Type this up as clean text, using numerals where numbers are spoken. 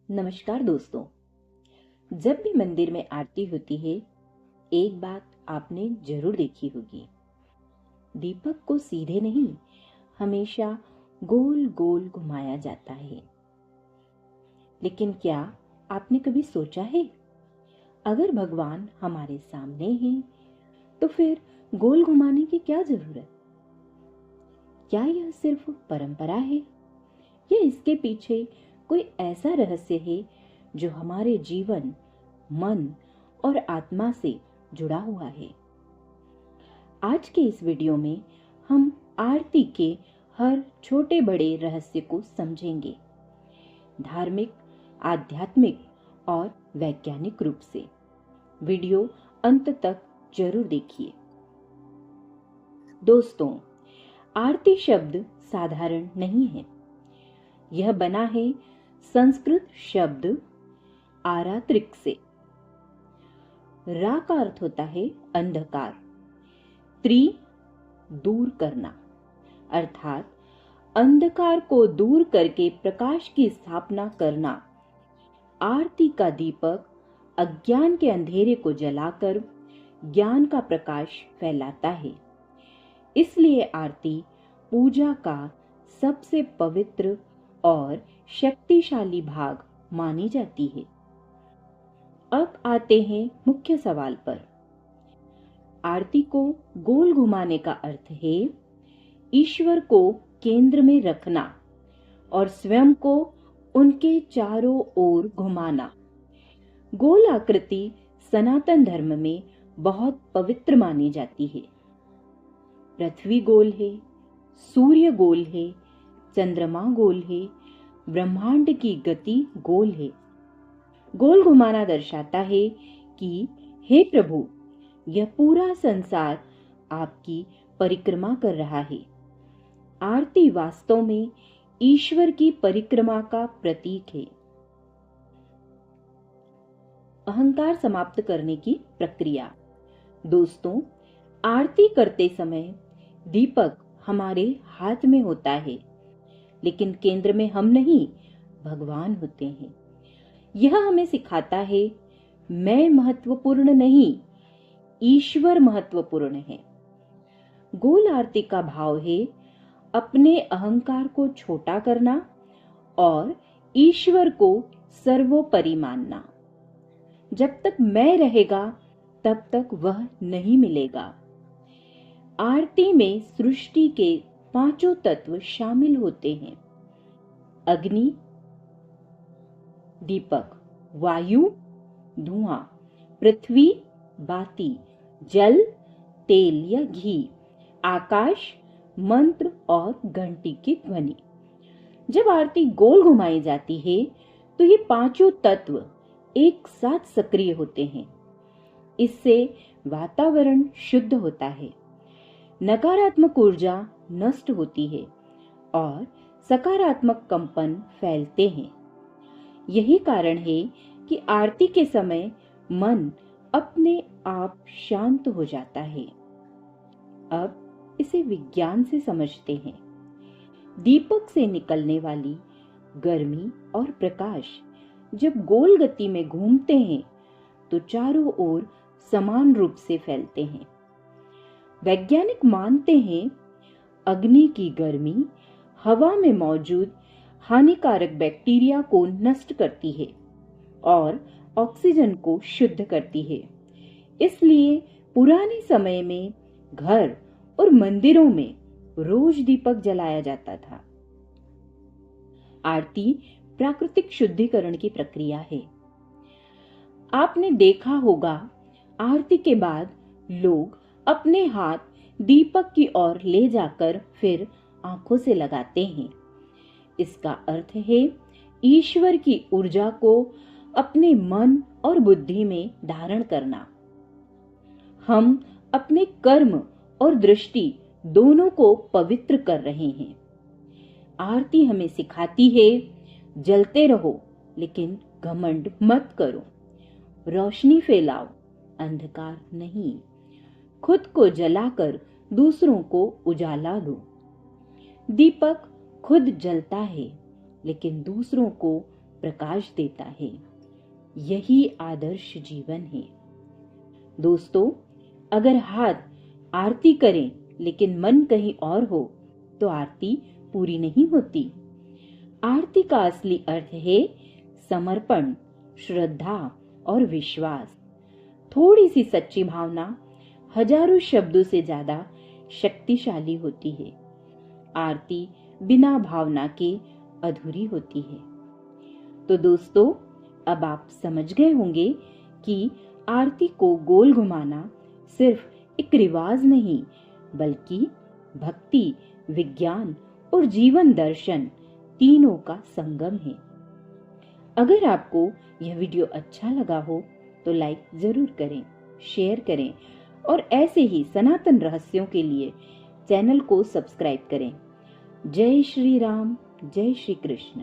नमस्कार दोस्तों। जब भी मंदिर में आरती होती है, एक बात आपने जरूर देखी होगी। दीपक को सीधे नहीं, हमेशा गोल गोल घुमाया जाता है। लेकिन क्या आपने कभी सोचा है, अगर भगवान हमारे सामने हैं, तो फिर गोल घुमाने की क्या जरूरत? क्या यह सिर्फ परंपरा है, या इसके पीछे कोई ऐसा रहस्य है जो हमारे जीवन, मन और आत्मा से जुड़ा हुआ है? आज के इस वीडियो में हम आरती के हर छोटे बड़े रहस्य को समझेंगे, धार्मिक, आध्यात्मिक और वैज्ञानिक रूप से। वीडियो अंत तक जरूर देखिए। दोस्तों, आरती शब्द साधारण नहीं है। यह बना है संस्कृत शब्द आरात्रिक से। रा का अर्थ होता है अंधकार, त्रि दूर करना, अर्थात अंधकार को दूर करके प्रकाश की स्थापना करना। आरती का दीपक अज्ञान के अंधेरे को जलाकर ज्ञान का प्रकाश फैलाता है। इसलिए आरती पूजा का सबसे पवित्र और शक्तिशाली भाग मानी जाती है। अब आते हैं मुख्य सवाल पर। आरती को गोल घुमाने का अर्थ है ईश्वर को केंद्र में रखना और स्वयं को उनके चारों ओर घुमाना। गोल आकृति सनातन धर्म में बहुत पवित्र मानी जाती है। पृथ्वी गोल है, सूर्य गोल है, चंद्रमा गोल है, ब्रह्मांड की गति गोल है। गोल घुमाना दर्शाता है कि हे प्रभु, यह पूरा संसार आपकी परिक्रमा कर रहा है। आरती वास्तव में ईश्वर की परिक्रमा का प्रतीक है। अहंकार समाप्त करने की प्रक्रिया। दोस्तों, आरती करते समय दीपक हमारे हाथ में होता है, लेकिन केंद्र में हम नहीं, भगवान होते हैं। यह हमें सिखाता है मैं महत्वपूर्ण नहीं, ईश्वर महत्वपूर्ण है। गोल आरती का भाव है अपने अहंकार को छोटा करना और ईश्वर को सर्वोपरि मानना। जब तक मैं रहेगा, तब तक वह नहीं मिलेगा। आरती में सृष्टि के पांचों तत्व शामिल होते हैं: अग्नि, दीपक, वायु, धुआं, पृथ्वी, बाती, जल, तेल या घी, आकाश, मंत्र और घंटी की ध्वनि। जब आरती गोल घुमाई जाती है, तो ये पांचों तत्व एक साथ सक्रिय होते हैं। इससे वातावरण शुद्ध होता है, नकारात्मक ऊर्जा नष्ट होती है और सकारात्मक कंपन फैलते हैं। यही कारण है कि आरती के समय मन अपने आप शांत हो जाता है। अब इसे विज्ञान से समझते हैं। दीपक से निकलने वाली गर्मी और प्रकाश जब गोल गति में घूमते हैं, तो चारों ओर समान रूप से फैलते हैं। वैज्ञानिक मानते हैं अग्नि की गर्मी हवा में मौजूद हानिकारक बैक्टीरिया को नष्ट करती है और ऑक्सीजन को शुद्ध करती है। इसलिए पुराने समय में घर और मंदिरों में रोज दीपक जलाया जाता था। आरती प्राकृतिक शुद्धिकरण की प्रक्रिया है। आपने देखा होगा, आरती के बाद लोग अपने हाथ दीपक की ओर ले जाकर फिर आंखों से लगाते हैं। इसका अर्थ है ईश्वर की ऊर्जा को अपने मन और बुद्धि में धारण करना। हम अपने कर्म और दृष्टि दोनों को पवित्र कर रहे हैं। आरती हमें सिखाती है जलते रहो, लेकिन घमंड मत करो। रोशनी फैलाओ, अंधकार नहीं। खुद को जलाकर दूसरों को उजाला दो। दीपक खुद जलता है, लेकिन दूसरों को प्रकाश देता है। यही आदर्श जीवन है। दोस्तों, अगर हाथ आरती करें लेकिन मन कहीं और हो तो आरती पूरी नहीं होती। आरती का असली अर्थ है समर्पण, श्रद्धा और विश्वास। थोड़ी सी सच्ची भावना हजारों शब्दों से ज्यादा शक्तिशाली होती है। आरती बिना भावना के अधूरी होती है। तो दोस्तों, अब आप समझ गए होंगे कि आरती को गोल घुमाना सिर्फ एक रिवाज नहीं, बल्कि भक्ति, विज्ञान और जीवन दर्शन तीनों का संगम है। अगर आपको यह वीडियो अच्छा लगा हो तो लाइक जरूर करें, शेयर करें और ऐसे ही सनातन रहस्यों के लिए चैनल को सब्सक्राइब करें। जय श्री राम, जय श्री कृष्ण।